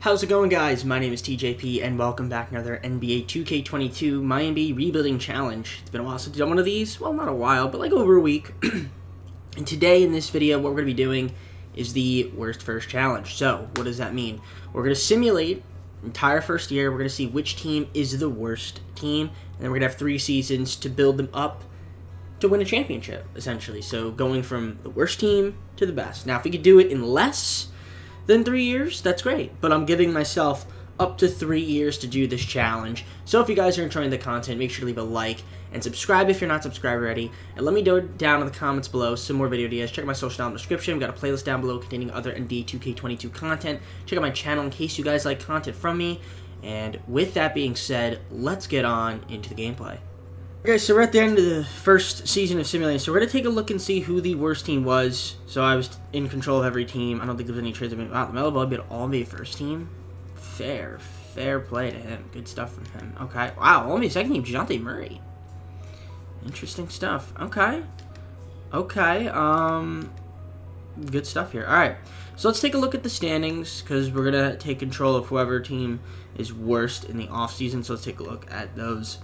How's it going, guys? My name is TJP, and welcome back to another NBA 2K22 MyNBA Rebuilding Challenge. It's been a while since I've done one of these. Well, not a while, but like over a week. And today in this video, what we're going to be doing is the worst first challenge. So, what does that mean? We're going to simulate the entire first year. We're going to see which team is the worst team, and then we're going to have 3 seasons to build them up to win a championship, essentially. So, going from the worst team to the best. Now, if we could do it in less than 3 years, that's great, but I'm giving myself up to 3 years to do this challenge. So if you guys are enjoying the content, make sure to leave a like and subscribe if you're not subscribed already, and let me know down in the comments below some more video ideas. Check out my social down in the description. We've got a playlist down below containing other NBA 2K22 content. Check out my channel in case you guys like content from me, and with that being said, let's get on into the gameplay. Okay, so we're at the end of the first season of simulating, so we're going to take a look and see who the worst team was. So I was in control of every team. I don't think there's any trades. Wow, the Melo Ball be all-NBA first team. Fair play to him. Good stuff from him. Okay, wow, all-NBA second team, DeJounte Murray. Interesting stuff. Okay, good stuff here. All right, so let's take a look at the standings, because we're going to take control of whoever team is worst in the offseason. So let's take a look at those.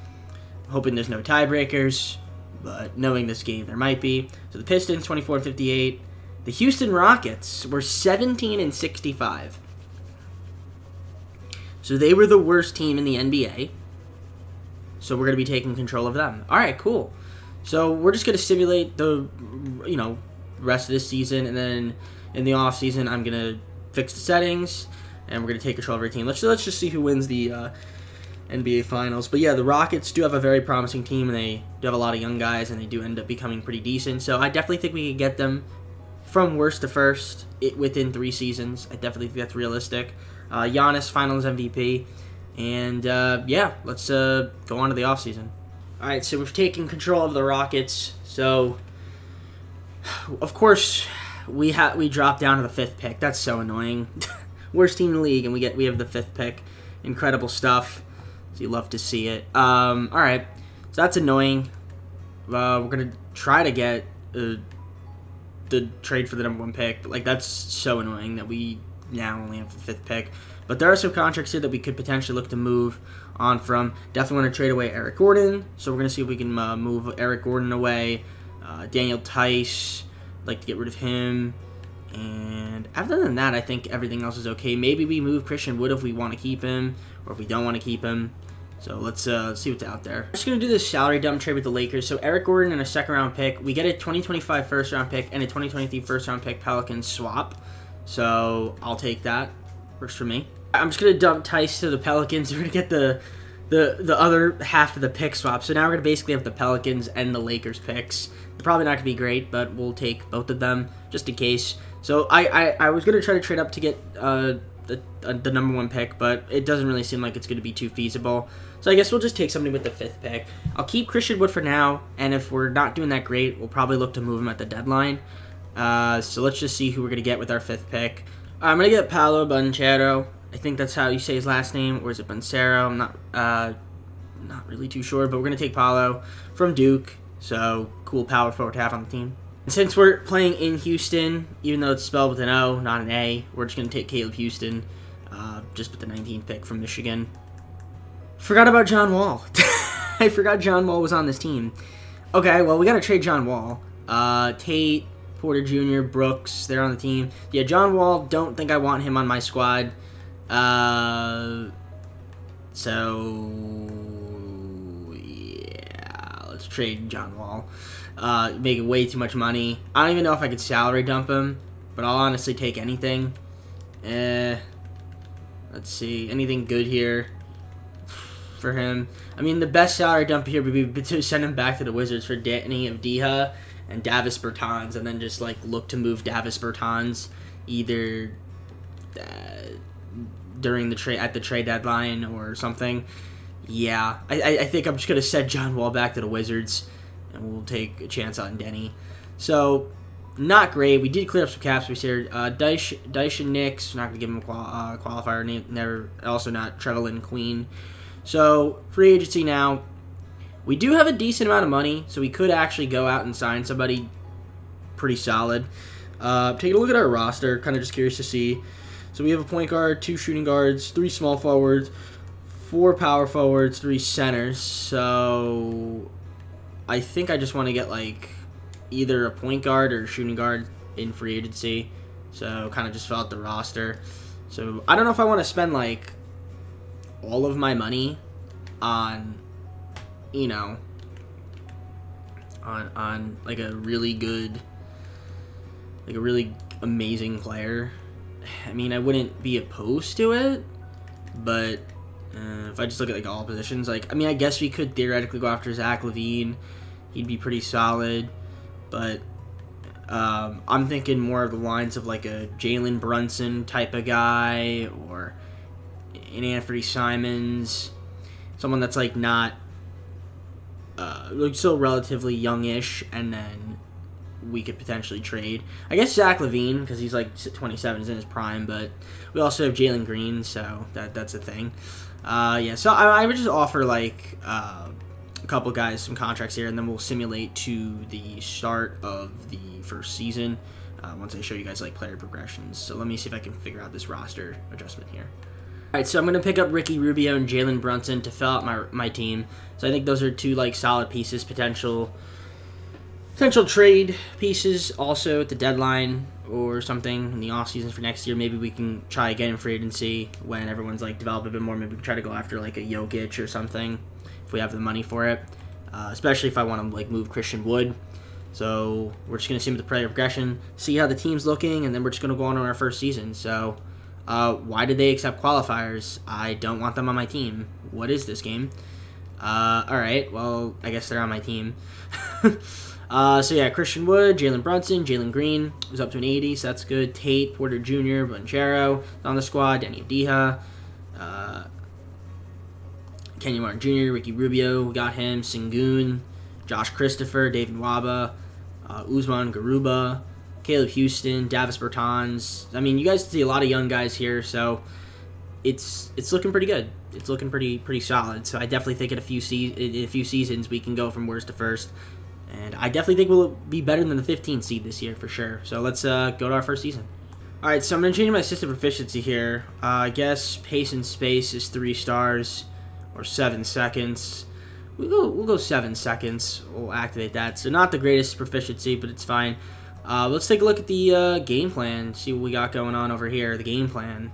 Hoping there's no tiebreakers, but knowing this game, there might be. So the Pistons, 24-58. The Houston Rockets were 17-65. So they were the worst team in the NBA. So we're going to be taking control of them. All right, cool. So we're just going to simulate the, rest of this season, and then in the off season, I'm going to fix the settings, and we're going to take control of our team. Let's just see who wins the NBA Finals. But yeah, the Rockets do have a very promising team, and they do have a lot of young guys, and they do end up becoming pretty decent. So I definitely think we could get them from worst to first within 3 seasons. I definitely think that's realistic. Giannis, Finals MVP. And yeah, let's go on to the offseason. Alright, so we've taken control of the Rockets. So, of course, we dropped down to the 5th pick. That's so annoying. Worst team in the league, and we have the 5th pick. Incredible stuff. So you love to see it. Alright, so that's annoying. We're going to try to get the trade for the #1 pick. But, that's so annoying that we now only have the 5th pick. But there are some contracts here that we could potentially look to move on from. Definitely want to trade away Eric Gordon. So we're going to see if we can move Eric Gordon away. Daniel Tice, like to get rid of him. And other than that, I think everything else is okay. Maybe we move Christian Wood if we want to keep him, or if we don't want to keep him. So let's see what's out there. I'm just going to do this salary dump trade with the Lakers. So Eric Gordon and a 2nd-round pick. We get a 2025 1st-round pick and a 2023 1st-round pick Pelicans swap. So I'll take that. Works for me. I'm just going to dump Tice to the Pelicans. We're going to get the other half of the pick swap. So now we're going to basically have the Pelicans and the Lakers picks. They're probably not going to be great, but we'll take both of them just in case. So I was going to try to trade up to get the #1 pick, but it doesn't really seem like it's going to be too feasible. So I guess we'll just take somebody with the 5th pick. I'll keep Christian Wood for now, and if we're not doing that great, we'll probably look to move him at the deadline. So let's just see who we're going to get with our 5th pick. I'm going to get Paolo Banchero. I think that's how you say his last name, or is it Bancero? I'm not really too sure, but we're going to take Paolo from Duke. So cool power forward to have on the team. And since we're playing in Houston, even though it's spelled with an O, not an A, we're just going to take Caleb Houston, just with the 19th pick from Michigan. Forgot about John Wall. I forgot John Wall was on this team. Okay, well, we got to trade John Wall. Tate, Porter Jr., Brooks, they're on the team. Yeah, John Wall, don't think I want him on my squad. So, yeah, let's trade John Wall. Making way too much money. I don't even know if I could salary dump him, but I'll honestly take anything. Let's see, anything good here for him. I mean, the best salary dump here would be to send him back to the Wizards for Danny Avdija and Davis Bertans, and then just look to move Davis Bertans either during the trade, at the trade deadline or something. Yeah, I think I'm just gonna send John Wall back to the Wizards, and we'll take a chance on Denny. So, not great. We did clear up some cap space here. Dyson Nix, not going to give him a qualifier. Never, also not Trevelyan Queen. So, free agency now. We do have a decent amount of money, so we could actually go out and sign somebody pretty solid. Taking a look at our roster, kind of just curious to see So we have a point guard, 2 shooting guards, 3 small forwards, 4 power forwards, 3 centers. So I think I just want to get like either a point guard or a shooting guard in free agency. So kind of just fill out the roster. So I don't know if I want to spend like all of my money on, you know, on like a really good, like a really amazing player. I mean, I wouldn't be opposed to it, but if I just look at like all positions, like, I mean, I guess we could theoretically go after Zach LaVine. He'd be pretty solid, but I'm thinking more of the lines of like a Jalen Brunson type of guy, or an Anthony Simons, someone that's like not like still relatively youngish, and then we could potentially trade. I guess Zach LaVine, because he's like 27, is in his prime, but we also have Jalen Green, so that's a thing. Yeah, so I would just offer like a couple guys some contracts here, and then we'll simulate to the start of the first season once I show you guys like player progressions. So let me see if I can figure out this roster adjustment here. All right, so I'm going to pick up Ricky Rubio and Jalen Brunson to fill out my team. So I think those are 2 like solid pieces, potential trade pieces also at the deadline or something in the offseason for next year. Maybe we can try again in free agency when everyone's like developed a bit more. Maybe we can try to go after like a Jokic or something if we have the money for it, especially if I want to like move Christian Wood. So we're just going to see with the player progression, see how the team's looking, and then we're just going to go on our first season. So why did they accept qualifiers? I don't want them on my team. What is this game? Alright, well, I guess they're on my team. So yeah, Christian Wood, Jalen Brunson, Jalen Green was up to an 80, so that's good. Tate, Porter Jr., Banchero on the squad, Danny Avdija, Kenyon Martin Jr., Ricky Rubio, we got him, Sengun, Josh Christopher, David Waba, Usman Garuba, Caleb Houston, Davis Bertans. I mean, you guys see a lot of young guys here, so it's looking pretty good. It's looking pretty solid. So I definitely think in a few seasons we can go from worst to first. And I definitely think we'll be better than the 15th seed this year for sure. So let's go to our first season. All right, so I'm going to change my assistant proficiency here. I guess pace and space is 3 stars or 7 seconds. We'll go 7 seconds. We'll activate that. So not the greatest proficiency, but it's fine. Let's take a look at the game plan. See what we got going on over here. The game plan.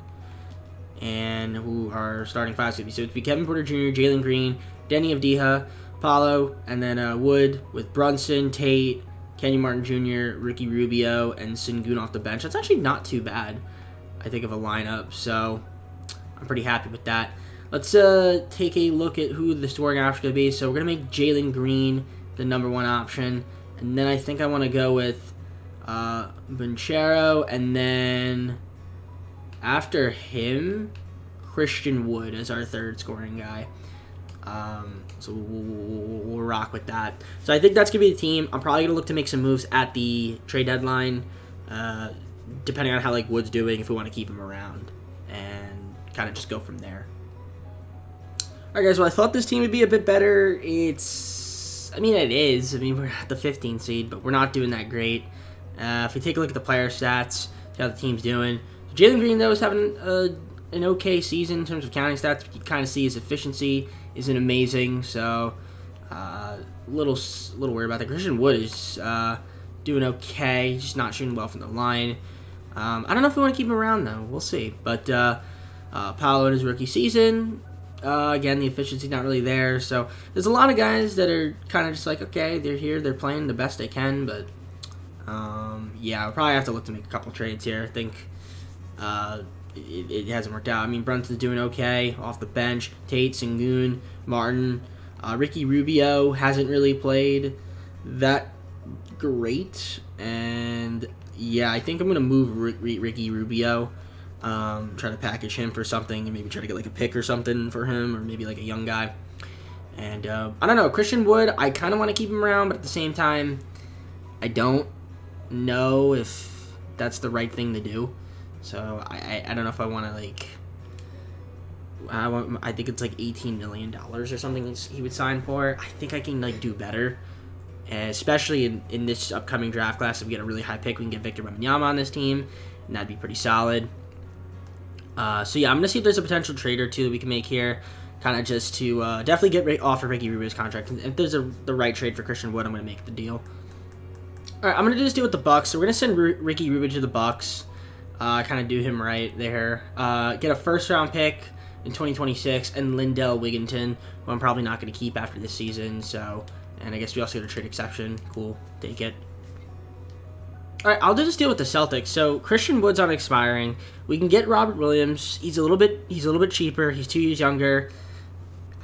And who our starting 5 is going to be. So it's be Kevin Porter Jr., Jalen Green, Danny Avdija, Paulo, and then Wood with Brunson, Tate, Kenyon Martin Jr., Ricky Rubio, and Sengun off the bench. That's actually not too bad, I think, of a lineup. So I'm pretty happy with that. Let's take a look at who the scoring option is going to be. So we're going to make Jalen Green the number 1 option. And then I think I want to go with Banchero, and then after him, Christian Wood as our 3rd scoring guy. So we'll rock with that. So I think that's going to be the team. I'm probably going to look to make some moves at the trade deadline, depending on how like Wood's doing, if we want to keep him around, and kind of just go from there. All right, guys, well, I thought this team would be a bit better. It is. I mean, we're at the 15th seed, but we're not doing that great. If we take a look at the player stats, see how the team's doing. Jalen Green, though, is having an okay season in terms of counting stats. You can kind of see his efficiency isn't amazing, so little worried about that. Christian Wood is doing okay, just not shooting well from the line. I don't know if we want to keep him around, though. We'll see. But Paolo in his rookie season, again, the efficiency not really there. So there's a lot of guys that are kind of just like, okay, they're here, they're playing the best they can, but yeah, I'll probably have to look to make a couple trades here. I think it hasn't worked out. I mean, Brunson's doing okay off the bench. Tate, Sengun, Martin, Ricky Rubio hasn't really played that great, and yeah, I think I'm gonna move Ricky Rubio. Try to package him for something, and maybe try to get like a pick or something for him, or maybe like a young guy. And I don't know, Christian Wood, I kind of want to keep him around, but at the same time, I don't know if that's the right thing to do. So I don't know if I want to like. I think it's like $18 million or something he would sign for. I think I can like do better, especially in this upcoming draft class. If we get a really high pick, we can get Victor Wembanyama on this team, and that'd be pretty solid. So yeah, I'm going to see if there's a potential trade or two that we can make here, kind of just to definitely get off of Ricky Rubio's contract. And if there's the right trade for Christian Wood, I'm going to make the deal. All right, I'm going to do this deal with the Bucks. So we're going to send Ricky Rubio to the Bucks, kind of do him right there. Get a first-round pick in 2026 and Lindell Wigginton, who I'm probably not going to keep after this season. So, and I guess we also get a trade exception. Cool, take it. All right, I'll do this deal with the Celtics. So Christian Wood's on expiring. We can get Robert Williams. He's a little bit cheaper. He's 2 years younger.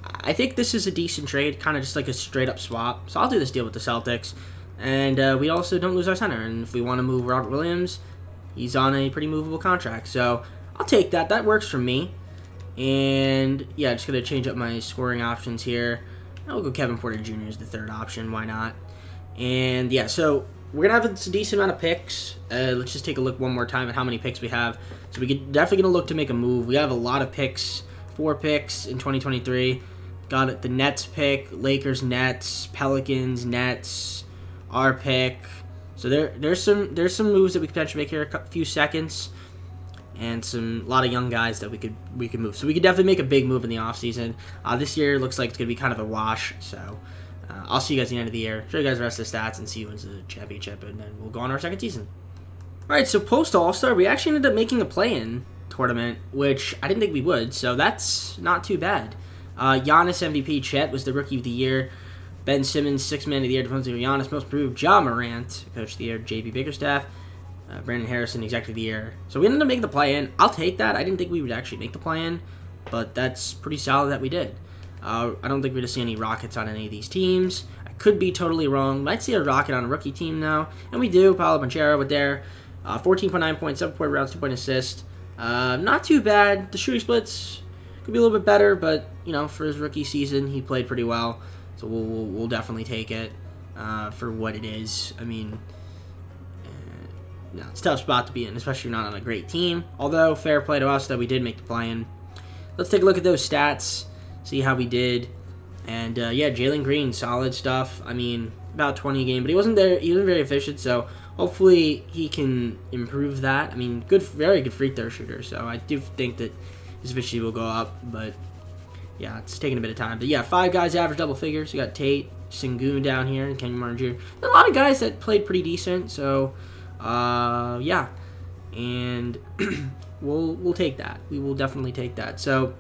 I think this is a decent trade, kind of just like a straight up swap. So I'll do this deal with the Celtics, and we also don't lose our center. And if we want to move Robert Williams, he's on a pretty movable contract. So I'll take that. That works for me. And yeah, just gonna change up my scoring options here. I'll go Kevin Porter Jr. as the third option. Why not? And yeah, so we're going to have a decent amount of picks. Let's just take a look one more time at how many picks we have. So we're definitely going to look to make a move. We have a lot of picks, 4 picks in 2023. Got it, the Nets pick, Lakers, Nets, Pelicans, Nets, our pick. So there's some moves that we could potentially make here in a few seconds. And a lot of young guys that we could move. So we could definitely make a big move in the offseason. This year looks like it's going to be kind of a wash. So I'll see you guys at the end of the year, show you guys the rest of the stats, and see who wins the championship, and then we'll go on our second season. All right, so post All-Star, we actually ended up making a play-in tournament, which I didn't think we would, so that's not too bad. Giannis MVP, Chet was the Rookie of the Year. Ben Simmons, Sixth Man of the Year, Defensive Giannis, Most Improved, Ja Morant, Coach of the Year, JB Bickerstaff, Brandon Harrison, Executive of the Year. So we ended up making the play-in. I'll take that. I didn't think we would actually make the play-in, but that's pretty solid that we did. I don't think we're going to see any Rockets on any of these teams. I could be totally wrong. Might see a Rocket on a rookie team now. And we do. Paolo Banchero with their 14.9 points, 7 point rounds, 2 point assist. Not too bad. The shooting splits could be a little bit better, but, you know, for his rookie season, he played pretty well. So we'll definitely take it for what it is. I mean, it's a tough spot to be in, especially if you're not on a great team. Although, fair play to us that we did make the play-in. Let's take a look at those stats. See how we did. And yeah, Jalen Green, solid stuff. I mean, about 20 a game, but he wasn't very efficient, so hopefully he can improve that. I mean, very good free throw shooter, so I do think that his efficiency will go up, but yeah, it's taking a bit of time. But yeah, 5 guys average double figures. You got Tate, Sengun down here, and Kenyon Martin Jr. A lot of guys that played pretty decent, so yeah. And we'll take that. We will definitely take that. So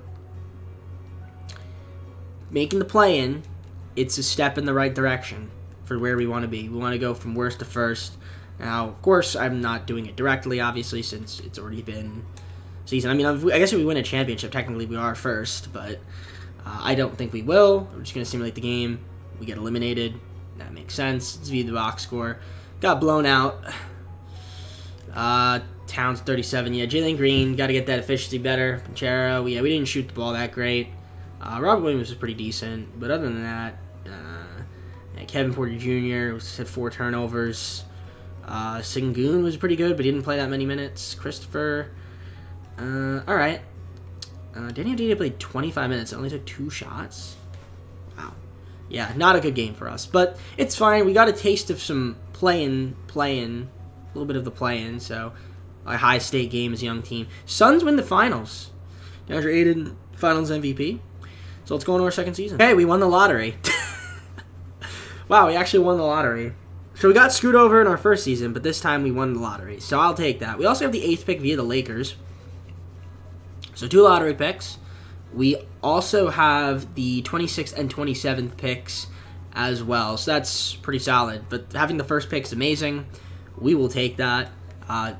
making the play-in, it's a step in the right direction for where we want to be. We want to go from worst to first. Now, of course, I'm not doing it directly, obviously, since it's already been season. I mean, I guess if we win a championship, technically we are first, but I don't think we will. We're just going to simulate the game. We get eliminated. That makes sense. Let's view the box score. Got blown out. Towns 37. Yeah, Jalen Green, got to get that efficiency better. Panchero, yeah, we didn't shoot the ball that great. Robert Williams was pretty decent, but other than that, yeah, Kevin Porter Jr. had 4 turnovers. Sengun was pretty good, but he didn't play that many minutes. Christopher, all right. Daniel Data played 25 minutes. Only took 2 shots. Wow. Yeah, not a good game for us, but it's fine. We got a taste of some play-in, a little bit of the play-in. So a high-state game as a young team. Suns win the finals. DeAndre Ayton, Finals MVP. So let's go into our second season. Hey, we won the lottery. Wow, we actually won the lottery. So we got screwed over in our first season, but this time we won the lottery. So I'll take that. We also have the 8th pick via the Lakers. So 2 lottery picks. We also have the 26th and 27th picks as well. So that's pretty solid. But having the first pick is amazing. We will take that.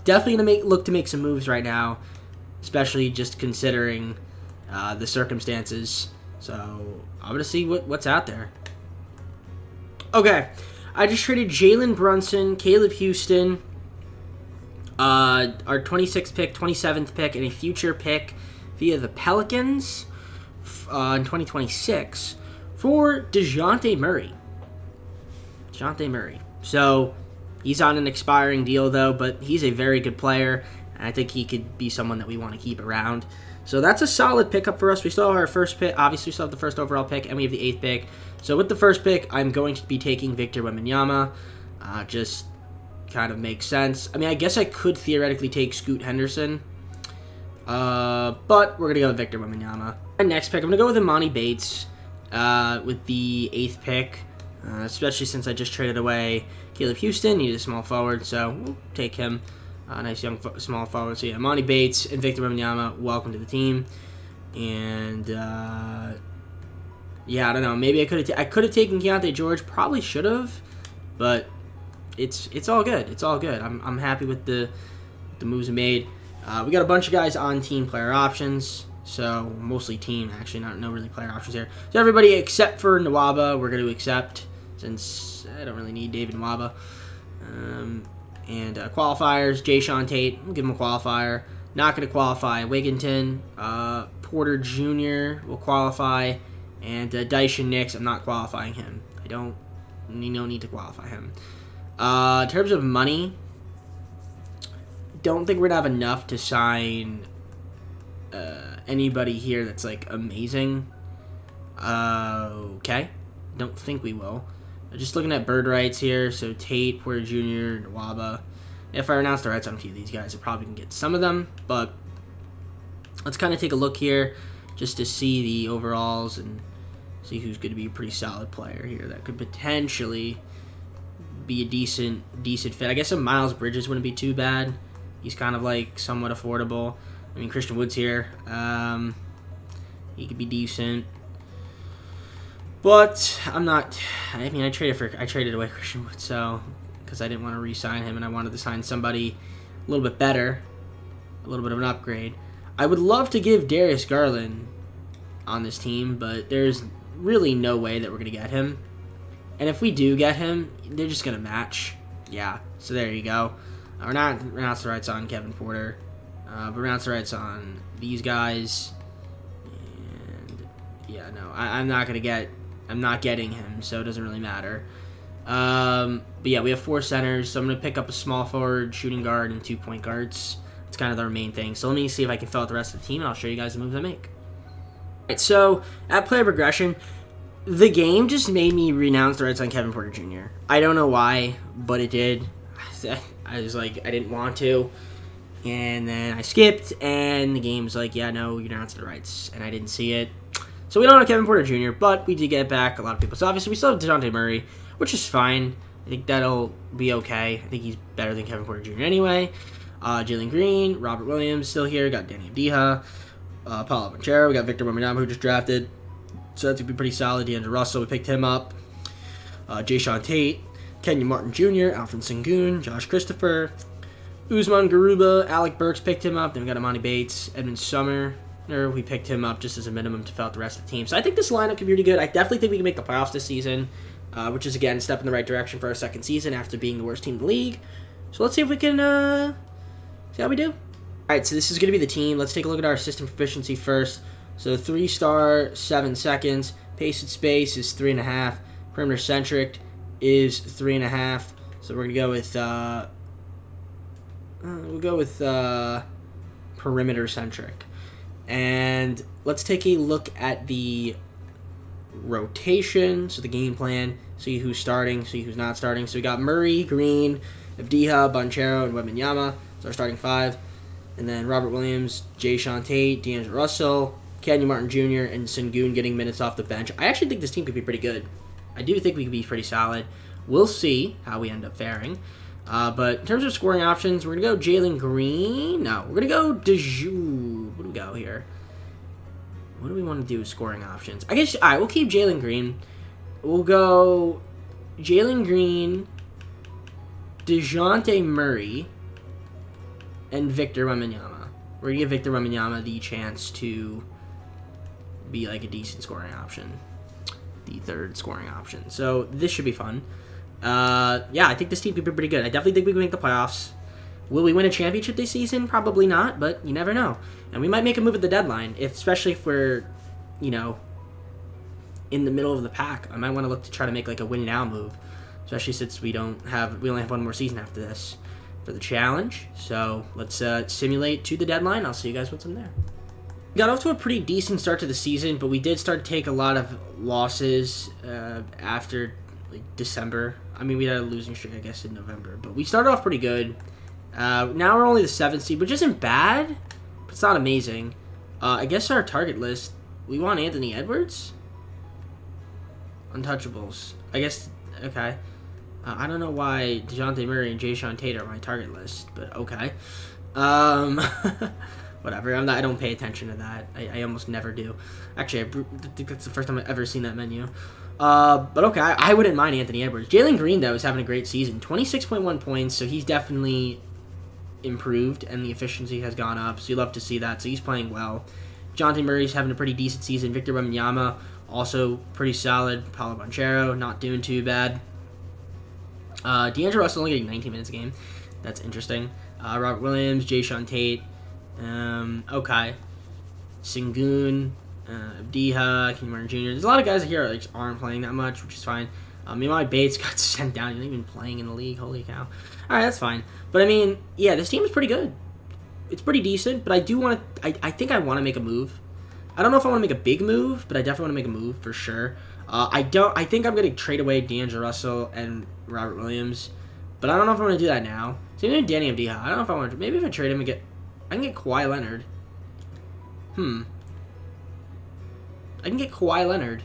Definitely going to look to make some moves right now, especially just considering the circumstances. So I'm going to see what's out there. Okay. I just traded Jalen Brunson, Caleb Houston, our 26th pick, 27th pick, and a future pick via the Pelicans in 2026 for DeJounte Murray. So he's on an expiring deal, though, but he's a very good player, and I think he could be someone that we want to keep around. So that's a solid pickup for us. We still have our first pick. Obviously, we still have the first overall pick, and we have the 8th pick. So with the first pick, I'm going to be taking Victor Wembanyama. Just kind of makes sense. I mean, I guess I could theoretically take Scoot Henderson. But we're going to go with Victor Wembanyama. My next pick, I'm going to go with Imani Bates with the 8th pick, especially since I just traded away Caleb Houston. Needed a small forward, so we'll take him. Nice young small forward. So yeah, Imani Bates and Victor Wembanyama, welcome to the team. And yeah, I don't know. Maybe I could have taken Keontae George. Probably should have, but it's all good. It's all good. I'm happy with the moves we made. We got a bunch of guys on team player options, so mostly team actually. No really player options here. So everybody except for Nwaba, we're going to accept since I don't really need David Nwaba. And qualifiers, Jayshawn Tate, we'll give him a qualifier. Not going to qualify Wigginton. Porter Jr. will qualify. And Daishin Nix, I'm not qualifying him. No need to qualify him. In terms of money, don't think we're going to have enough to sign anybody here that's, like, amazing. Okay. Don't think we will. Just looking at bird rights here, so Tate, Porter Jr., Nwaba. If I announce the rights on a few of these guys, I probably can get some of them, but let's kind of take a look here just to see the overalls and see who's going to be a pretty solid player here that could potentially be a decent fit. I guess some Miles Bridges wouldn't be too bad. He's kind of like somewhat affordable. I mean, Christian Wood's here. He could be decent. But I'm not. I mean, I traded away Christian Wood, so because I didn't want to re-sign him and I wanted to sign somebody a little bit better, a little bit of an upgrade. I would love to give Darius Garland on this team, but there's really no way that we're gonna get him. And if we do get him, they're just gonna match. Yeah. So there you go. We're not the rights on Kevin Porter, but we're not the rights on these guys. And yeah, no, I'm not getting him, so it doesn't really matter. But yeah, we have 4 centers, so I'm going to pick up a small forward, shooting guard, and 2 point guards. It's kind of our main thing. So let me see if I can fill out the rest of the team, and I'll show you guys the moves I make. Alright, so at player progression, the game just made me renounce the rights on Kevin Porter Jr. I don't know why, but it did. I was like, I didn't want to. And then I skipped, and the game was like, yeah, no, you renounced the rights. And I didn't see it. So we don't have Kevin Porter Jr., but we did get back a lot of people. So obviously we still have DeJounte Murray, which is fine. I think that'll be okay. I think he's better than Kevin Porter Jr. anyway. Jalen Green, Robert Williams still here. Got Danny Avdija, Paulo Banchero. We got Victor Wembanyama, who just drafted. So that's going to be pretty solid. D'Angelo Russell, we picked him up. Jayshawn Tate, Kenyon Martin Jr., Alfred Sengun, Josh Christopher, Usman Garuba, Alec Burks picked him up. Then we got Imani Bates, Edmund Sumner. We picked him up just as a minimum to fill out the rest of the team. So I think this lineup could be really good. I definitely think we can make the playoffs this season, which is, again, a step in the right direction for our second season after being the worst team in the league. So let's see if we can see how we do. All right, so this is going to be the team. Let's take a look at our system proficiency first. So 3-star, 7 seconds. Pace and space is 3.5. Perimeter centric is 3.5. So we're going to go with perimeter centric. And let's take a look at the rotation, so the game plan, see who's starting, see who's not starting. So we got Murray, Green, Avdija, Banchero, and Wembanyama. So our starting 5. And then Robert Williams, Jayshawn Tate, D'Angelo Russell, Kenyon Martin Jr., and Sengun getting minutes off the bench. I actually think this team could be pretty good. I do think we could be pretty solid. We'll see how we end up faring. But in terms of scoring options, we're going to go Jalen Green. No, we're going to go DeJu. What do we go here? What do we want to do with scoring options? I guess, all right, we'll keep Jalen Green. We'll go Jalen Green, DeJounte Murray, and Victor Wembanyama. We're going to give Victor Wembanyama the chance to be like a decent scoring option. The 3rd scoring option. So this should be fun. Yeah, I think this team could be pretty good. I definitely think we can make the playoffs. Will we win a championship this season? Probably not, but you never know. And we might make a move at the deadline, especially if we're, in the middle of the pack. I might want to look to try to make like a win now move, especially since we only have 1 more season after this for the challenge. So let's simulate to the deadline. I'll see you guys once I'm there. Got off to a pretty decent start to the season, but we did start to take a lot of losses after December. I mean, we had a losing streak, I guess, in November, but we started off pretty good. Now we're only the 7th seed, which isn't bad. But It's not amazing. I guess our target list, we want Anthony Edwards? Untouchables. I guess, okay. I don't know why DeJounte Murray and Jayshawn Tate are on my target list, but okay. Whatever. I don't pay attention to that. I almost never do. Actually, I think that's the first time I've ever seen that menu. But okay, I wouldn't mind Anthony Edwards. Jalen Green, though, is having a great season. 26.1 points, so he's definitely improved, and the efficiency has gone up, so you love to see that. So he's playing well. DeJounte Murray's having a pretty decent season. Victor Wembanyama, also pretty solid. Paulo Banchero, not doing too bad. D'Angelo Russell only getting 19 minutes a game. That's interesting. Robert Williams, Jayshawn Tate. Okay. Sengun, Abdiha, Kenyon Martin Jr. There's a lot of guys here that aren't playing that much, which is fine. My Bates got sent down. He's not even playing in the league. Holy cow. All right, that's fine. But, I mean, yeah, this team is pretty good. It's pretty decent, but I do want to... I think I want to make a move. I don't know if I want to make a big move, but I definitely want to make a move for sure. I think I'm going to trade away D'Angelo Russell and Robert Williams, but I don't know if I want to do that now. So maybe Danny Avdija. I don't know if I want to. Maybe if I trade him and I can get Kawhi Leonard. I can get Kawhi Leonard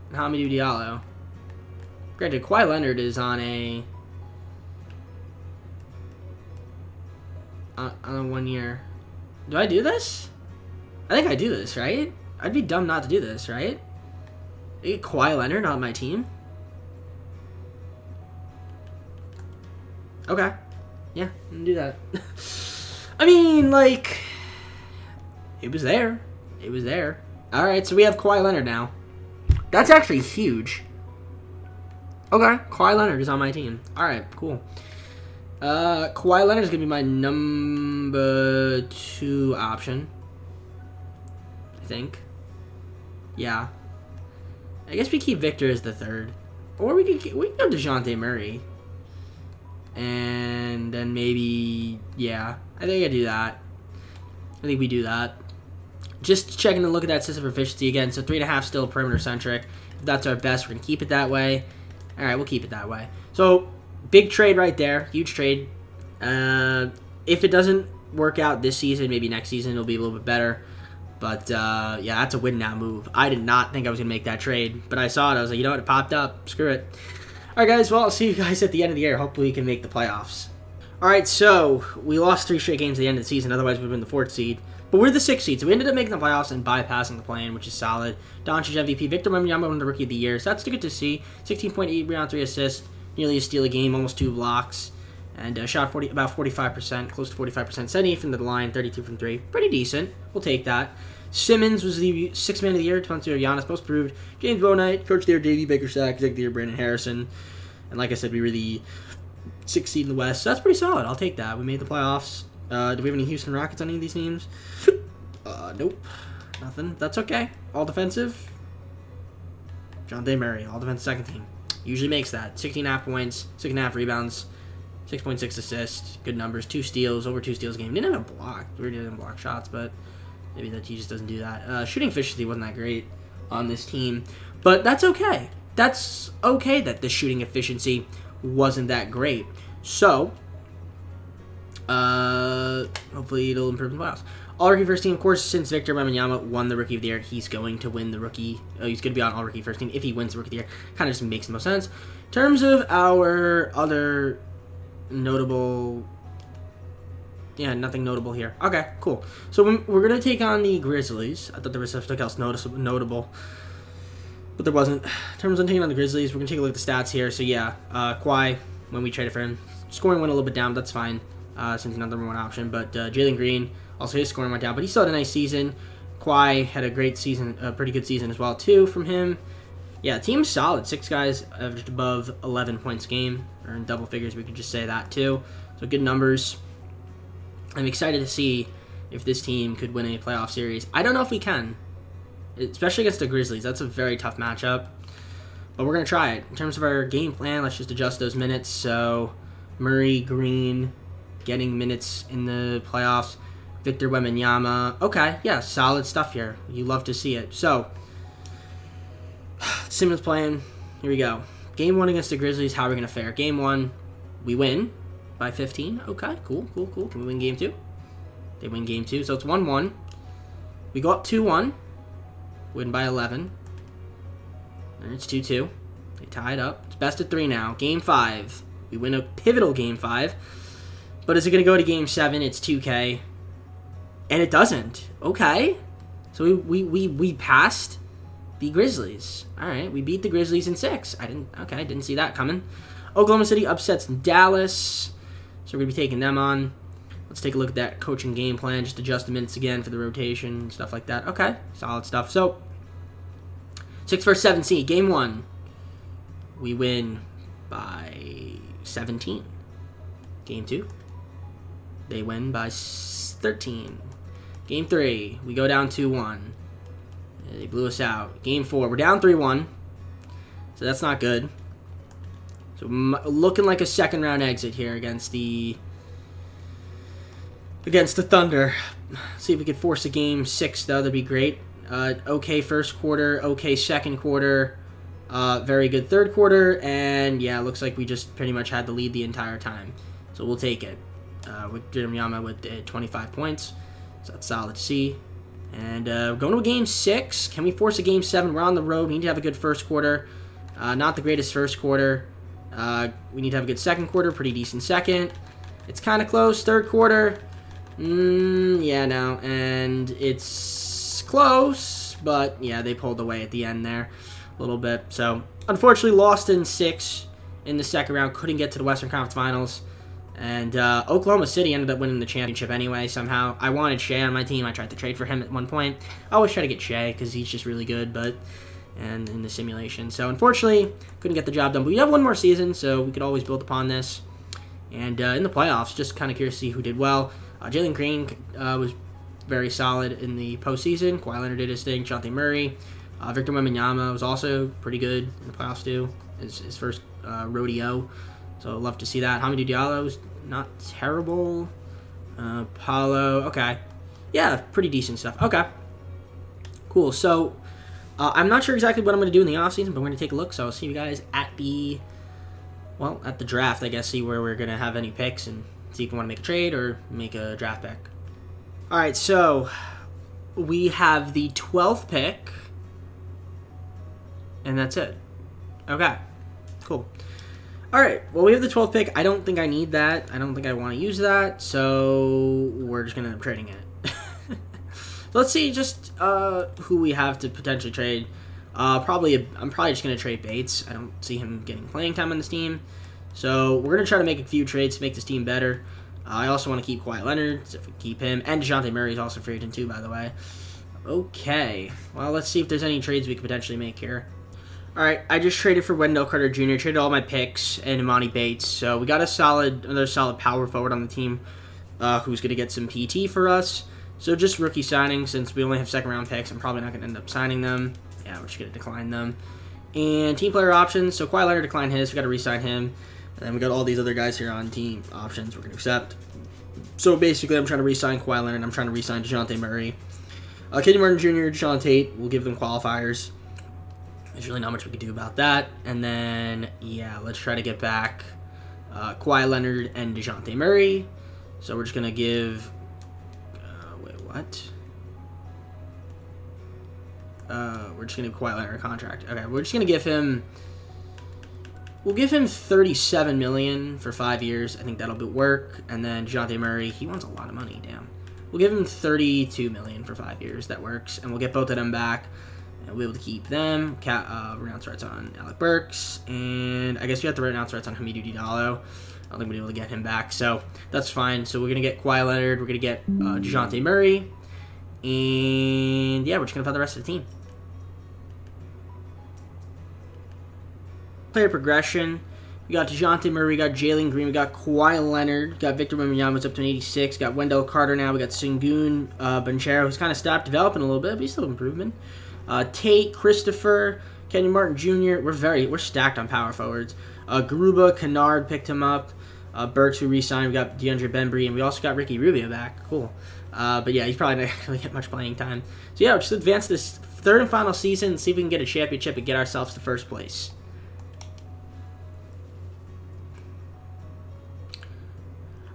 and Hamidou Diallo. Granted, Kawhi Leonard is on a 1 year. Do I do this? I think I do this, right? I'd be dumb not to do this, right? I get Kawhi Leonard on my team. Okay. Yeah, I'm gonna do that. I mean, like, it was there. It was there. Alright, so we have Kawhi Leonard now. That's actually huge. Okay, Kawhi Leonard is on my team. Alright, cool. Kawhi Leonard is going to be my number 2 option. I think. Yeah. I guess we keep Victor as the 3rd. Or we can go DeJounte Murray. And then maybe, yeah. I think I do that. I think we do that. Just checking to look at that system proficiency again. So 3.5 still perimeter centric. If that's our best, we're going to keep it that way. Alright, we'll keep it that way. So, big trade right there. Huge trade. If it doesn't work out this season, maybe next season it'll be a little bit better. But, yeah, that's a win now move. I did not think I was going to make that trade. But I saw it. I was like, you know what? It popped up. Screw it. Alright, guys. Well, I'll see you guys at the end of the year. Hopefully we can make the playoffs. Alright, so we lost 3 straight games at the end of the season. Otherwise, we've been the 4th seed. But we're the 6th seed. So we ended up making the playoffs and bypassing the play-in, which is solid. Doncic MVP. Victor Wembanyama won the Rookie of the Year. So that's good to see. 16.8 rebound, 3 assists. Nearly a steal a game. Almost 2 blocks. And shot about 45%. Close to 45%. 78 from the line. 32 from 3. Pretty decent. We'll take that. Simmons was the 6th man of the year. Defensive Giannis, most improved. James Bouknight, Coach of the Year, Davey Baker-Sack, Executive of the Year, Brandon Harrison. And like I said, we were the 6th seed in the West. So that's pretty solid. I'll take that. We made the playoffs. Do we have any Houston Rockets on any of these teams? Nope. Nothing. That's okay. All defensive. DeJounte Murray, all defensive second team. Usually makes that. 16.5 points, 6.5 rebounds, 6.6 assists. Good numbers. 2 steals, over 2 steals a game. Didn't have a block. We didn't block shots, but maybe that he just doesn't do that. Shooting efficiency wasn't that great on this team, but that's okay. That's okay that the shooting efficiency wasn't that great. So, hopefully it'll improve in the playoffs. All-Rookie First Team, of course, since Victor Wembanyama won the Rookie of the Year, he's going to win the Rookie. He's going to be on All-Rookie First Team if he wins the Rookie of the Year. Kind of just makes the most sense. In terms of our other notable... Yeah, nothing notable here. Okay, cool. So we're going to take on the Grizzlies. I thought there was something else notable, but there wasn't. In terms of taking on the Grizzlies, we're going to take a look at the stats here. So yeah, Kawhi, when we traded for him, scoring went a little bit down, but that's fine since he's not the number 1 option. But Jalen Green, also his scoring went down, but he still had a nice season. Kawhi had a great season, a pretty good season as well, too, from him. Yeah, team's solid. 6 guys averaged above 11 points a game, or in double figures, we could just say that, too. So good numbers. I'm excited to see if this team could win a playoff series. I don't know if we can, especially against the Grizzlies. That's a very tough matchup, but we're going to try it. In terms of our game plan, let's just adjust those minutes. So Murray, Green, getting minutes in the playoffs. Victor Wembanyama. Okay, yeah, solid stuff here. You love to see it. So, Simmons playing. Here we go. Game 1 against the Grizzlies. How are we going to fare? Game 1, we win by 15. Okay, cool. Can we win game 2? They win game 2. So it's 1-1. We go up 2-1. Win by 11. And it's 2-2. They tie it up. It's best of 3 now. Game 5. We win a pivotal game 5. But is it going to go to game 7? It's 2K. And it doesn't. Okay. So we passed the Grizzlies. All right. We beat the Grizzlies in 6. I didn't see that coming. Oklahoma City upsets Dallas. So we're going to be taking them on. Let's take a look at that coaching game plan. Just adjust the minutes again for the rotation and stuff like that. Okay. Solid stuff. So 6 vs. 7 seed. Game 1. We win by 17. Game 2. They win by 13. Game 3. We go down 2-1. They blew us out. Game 4. We're down 3-1. So that's not good. So looking like a second round exit here against the Thunder. See if we could force a game 6 though. That'd be great. Okay first quarter. Okay second quarter. Very good third quarter. And yeah, it looks like we just pretty much had the lead the entire time. So we'll take it. With Wembanyama with 25 points. So that's solid to see. And going to a game 6. Can we force a game 7? We're on the road. We need to have a good first quarter. Not the greatest first quarter. We need to have a good second quarter. Pretty decent second. It's kind of close. Third quarter. Yeah, no. And it's close. But yeah, they pulled away at the end there a little bit. So unfortunately lost in 6 in the second round. Couldn't get to the Western Conference Finals. And Oklahoma City ended up winning the championship anyway, somehow. I wanted Shea on my team. I tried to trade for him at one point. I always try to get Shea because he's just really good, and in the simulation. So, unfortunately, couldn't get the job done. But we have one more season, so we could always build upon this. And in the playoffs, just kind of curious to see who did well. Jalen Green was very solid in the postseason. Kawhi Leonard did his thing. Jonte Murray. Victor Wembanyama was also pretty good in the playoffs, too. His first rodeo. So, love to see that. Hamidou Diallo's not terrible. Paulo, okay. Yeah, pretty decent stuff. Okay. Cool. So, I'm not sure exactly what I'm going to do in the offseason, but we're going to take a look. So, I'll see you guys at the draft, I guess, see where we're going to have any picks and see if we want to make a trade or make a draft pick. All right, so we have the 12th pick, and that's it. Okay. Cool. All right, well, we have the 12th pick. I don't think I need that. I don't think I want to use that, so we're just going to end up trading it. So let's see just who we have to potentially trade. I'm probably just going to trade Bates. I don't see him getting playing time on this team. So we're going to try to make a few trades to make this team better. I also want to keep Kawhi Leonard, so if we keep him. And DeJounte Murray is also free agent too, by the way. Okay, well, let's see if there's any trades we could potentially make here. All right, I just traded for Wendell Carter Jr., traded all my picks, and Imani Bates. So we got another solid power forward on the team who's going to get some PT for us. So just rookie signings, since we only have second-round picks, I'm probably not going to end up signing them. Yeah, we're just going to decline them. And team player options, so Kawhi Leonard declined his. We got to re-sign him. And then we got all these other guys here on team options we're going to accept. So basically, I'm trying to re-sign Kawhi Leonard. I'm trying to re-sign DeJounte Murray. Kenyon Martin Jr., Deshaun Tate, we'll give them qualifiers. There's really not much we can do about that. And then, yeah, let's try to get back Kawhi Leonard and DeJounte Murray. So we're just going to give... wait, what? We're just going to give Kawhi Leonard a contract. Okay, we're just going to give him... We'll give him $37 million for 5 years. I think that'll work. And then DeJounte Murray, he wants a lot of money, damn. We'll give him $32 million for 5 years. That works. And we'll get both of them back. And we'll be able to keep them. Renounce rights on Alec Burks. And I guess we have to renounce rights on Hamidou Diallo. I don't think we'll be able to get him back. So that's fine. So we're going to get Kawhi Leonard. We're going to get DeJounte Murray. And yeah, we're just going to find the rest of the team. Player progression. We got DeJounte Murray, we got Jalen Green, we got Kawhi Leonard, we got Victor Wembanyama, up to an 86, got Wendell Carter now, we got Sengun Banchero, who's kind of stopped developing a little bit, but he's still improving. Tate, Christopher, Kenyon Martin Jr., we're stacked on power forwards. Garuba, Kennard picked him up. Burks, we re-signed, we got DeAndre Bembry, and we also got Ricky Rubio back. Cool. But yeah, he's probably not going to get much playing time. So yeah, we'll just advance this third and final season and see if we can get a championship and get ourselves to first place.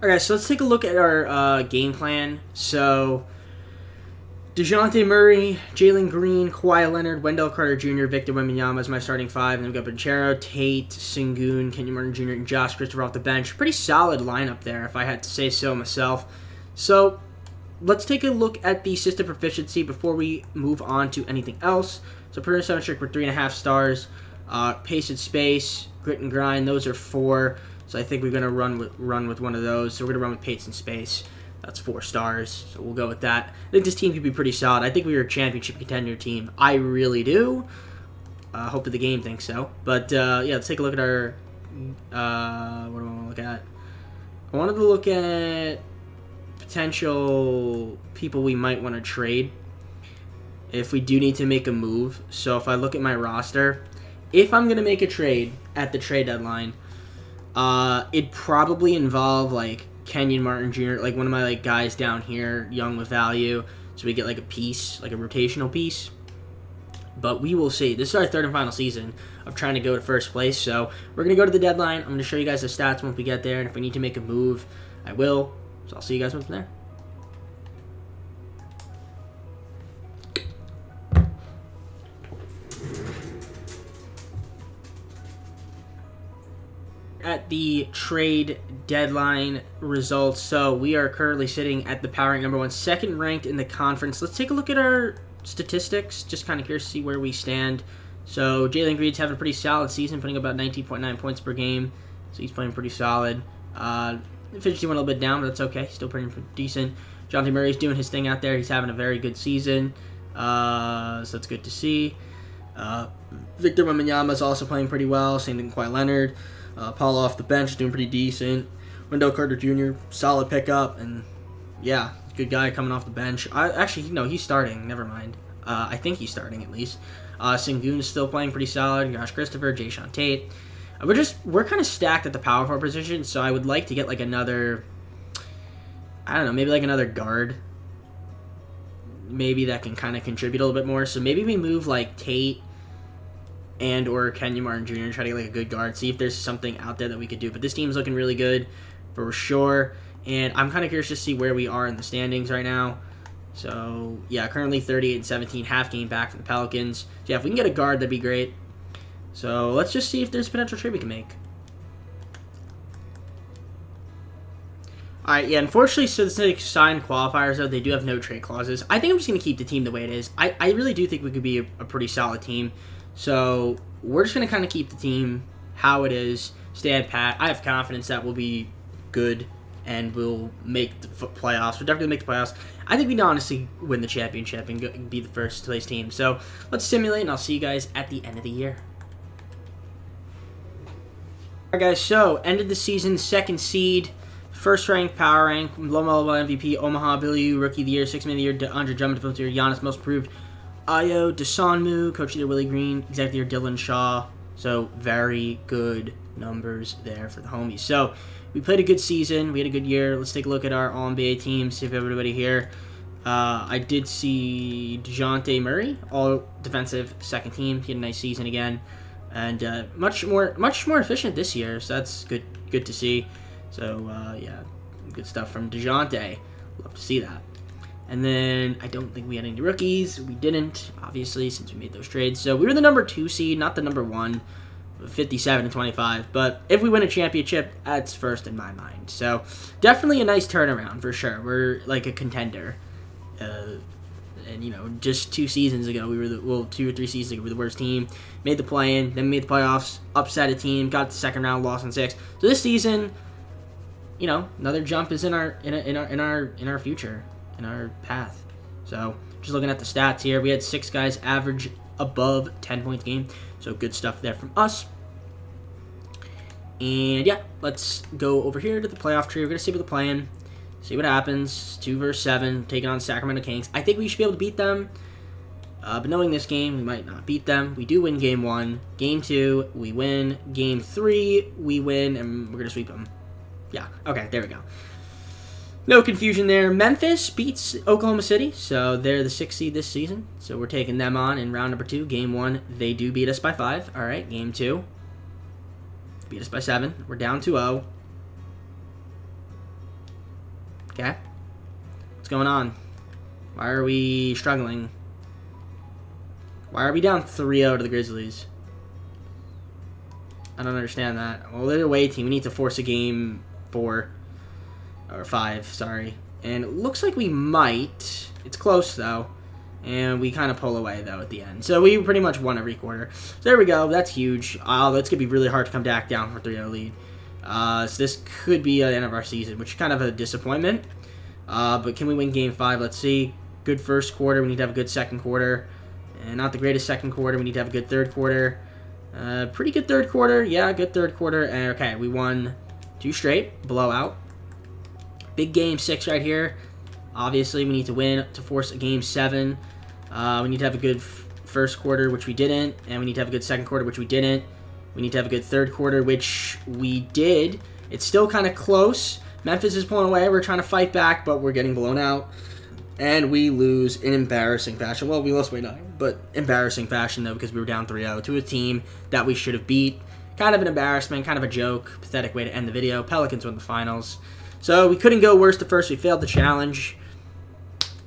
Okay, so let's take a look at our game plan. So, DeJounte Murray, Jalen Green, Kawhi Leonard, Wendell Carter Jr., Victor Wembanyama is my starting five. And then we've got Banchero, Tate, Sengun, Kenyon Martin Jr., and Josh Christopher off the bench. Pretty solid lineup there, if I had to say so myself. So, let's take a look at the system proficiency before we move on to anything else. So, perimeter we're 3.5 stars. Pace and space, grit and grind, those are 4. So I think we're going to run with one of those. So we're going to run with pace and space. That's 4 stars. So we'll go with that. I think this team could be pretty solid. I think we are a championship contender team. I really do. Hopefully the game thinks so. But yeah, let's take a look at our... what do I want to look at? I wanted to look at potential people we might want to trade if we do need to make a move. So if I look at my roster, if I'm going to make a trade at the trade deadline, it'd probably involve like Kenyon Martin Jr., like one of my like guys down here, young with value, so we get like a piece, like a rotational piece. But we will see. This is our third and final season of trying to go to first place, so we're gonna go to the deadline. I'm gonna show you guys the stats once we get there, and if we need to make a move, I will. So I'll see you guys once from there. At the trade deadline results, so we are currently sitting at the power rank number 1, second ranked in the conference. Let's take a look at our statistics, just kind of curious to see where we stand. So Jalen Green's having a pretty solid season, putting about 19.9 points per game, so he's playing pretty solid. Efficiency went a little bit down, but that's okay, still pretty decent. DeJounte Murray's doing his thing out there, he's having a very good season, so that's good to see. Victor Wembanyama is also playing pretty well, same thing with Kawhi Leonard. Paul off the bench is doing pretty decent. Wendell Carter Jr., solid pickup, and yeah, good guy coming off the bench. Actually, no, he's starting. Never mind. I think he's starting at least. Sengun is still playing pretty solid. Josh Christopher, Jayshawn Tate. We're kind of stacked at the power forward position, so I would like to get like another, I don't know, maybe like another guard. Maybe that can kind of contribute a little bit more. So maybe we move like Tate and or Kenyon Martin Jr. try to get like a good guard, see if there's something out there that we could do. But this team's looking really good for sure, and I'm kind of curious to see where we are in the standings right now. So yeah, currently 38-17, half game back from the Pelicans. So yeah, if we can get a guard, that'd be great. So let's just see if there's a potential trade we can make. Alright, yeah, unfortunately, since they signed qualifiers, though, they do have no trade clauses. I think I'm just going to keep the team the way it is. I really do think we could be a pretty solid team. So we're just going to kind of keep the team how it is, stay at pat. I have confidence that we'll be good and we'll make the playoffs. We're definitely going to make the playoffs. I think we'd honestly win the championship and be the first place team. So let's simulate, and I'll see you guys at the end of the year. Alright, guys, so ended the season, second seed. First rank, power rank, low MVP, Omaha, Billy U, Rookie of the Year, 6 Man of the Year, Andre Drummond, Defensive Year, Giannis, Most Improved, Ayo, Desanmu, Coach of the Year, Willie Green, Executive of the Year, Dylan Shaw. So, very good numbers there for the homies. So, we played a good season. We had a good year. Let's take a look at our All-NBA team, see if everybody here. I did see DeJounte Murray, all-defensive second team. He had a nice season again. And much more efficient this year, so that's good to see. So, yeah, good stuff from DeJounte. Love to see that. And then I don't think we had any rookies. We didn't, obviously, since we made those trades. So we were the number 2 seed, not the number 1, 57-25. But if we win a championship, that's first in my mind. So definitely a nice turnaround for sure. We're like a contender. And, you know, just 2 seasons ago, we were 2 or 3 seasons ago, we were the worst team. Made the play-in, then made the playoffs, upset a team, got the second round, lost in 6. So this season, you know, another jump is in our future, in our path. So just looking at the stats here, we had 6 guys average above 10 points a game. So good stuff there from us. And yeah, let's go over here to the playoff tree. We're gonna see what the plan. See what happens. 2 versus 7, taking on Sacramento Kings. I think we should be able to beat them. But knowing this game, we might not beat them. We do win Game 1. Game 2, we win. Game 3, we win, and we're going to sweep them. Yeah, okay, there we go. No confusion there. Memphis beats Oklahoma City, so they're the 6th seed this season. So we're taking them on in round number 2. Game 1, they do beat us by 5. All right, Game 2, beat us by 7. We're down 2-0. Okay. What's going on? Why are we struggling? Why are we down 3-0 to the Grizzlies? I don't understand that. Well, they're a away team. We need to force a game 4. Or 5, sorry. And it looks like we might. It's close, though. And we kind of pull away, though, at the end. So we pretty much won every quarter. So there we go. That's huge. That's going to be really hard to come back down for a 3-0 lead. So this could be the end of our season, which is kind of a disappointment. But can we win Game 5? Let's see. Good first quarter. We need to have a good second quarter. And not the greatest second quarter. We need to have a good third quarter. Pretty good third quarter. Yeah, good third quarter. And, okay, we won 2 straight. Blowout. Big Game 6 right here. Obviously, we need to win to force a Game 7. We need to have a good first quarter, which we didn't. And we need to have a good second quarter, which we didn't. We need to have a good third quarter, which we did. It's still kind of close. Memphis is pulling away. We're trying to fight back, but we're getting blown out. And we lose in embarrassing fashion. Well, we lost by 9, but embarrassing fashion, though, because we were down 3-0 to a team that we should have beat. Kind of an embarrassment, kind of a joke, pathetic way to end the video. Pelicans won the finals. So we couldn't go worse to first. We failed the challenge.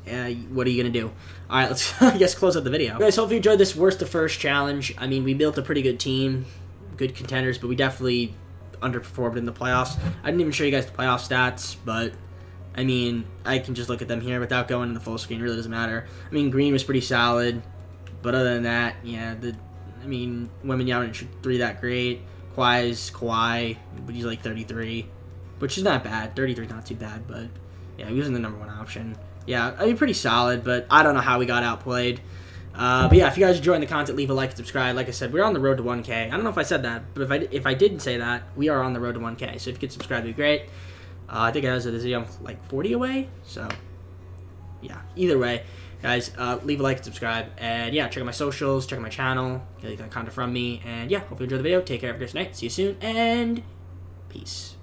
What are you going to do? All right, let's, I guess, close out the video. Guys, hope you enjoyed this worst to first challenge. I mean, we built a pretty good team, good contenders, but we definitely underperformed in the playoffs. I didn't even show you guys the playoff stats, but, I mean, I can just look at them here without going in the full screen. It really doesn't matter. I mean, Green was pretty solid, but other than that, yeah, Wembanyama didn't shoot 3 that great. Kawhi, but he's like 33, which is not bad. 33 is not too bad, but, yeah, he wasn't the number 1 option. Yeah, I mean, pretty solid, but I don't know how we got outplayed. But yeah, if you guys are enjoying the content, leave a like and subscribe. Like I said, we're on the road to 1K. I don't know if I said that, but if I didn't say that, we are on the road to 1K. So if you could subscribe, it'd be great. I think I was at this video like 40 away. So yeah, either way, guys, leave a like and subscribe. And yeah, check out my socials, check out my channel, get content from me. And yeah, hope you enjoy the video. Take care, have a great night. See you soon, and peace.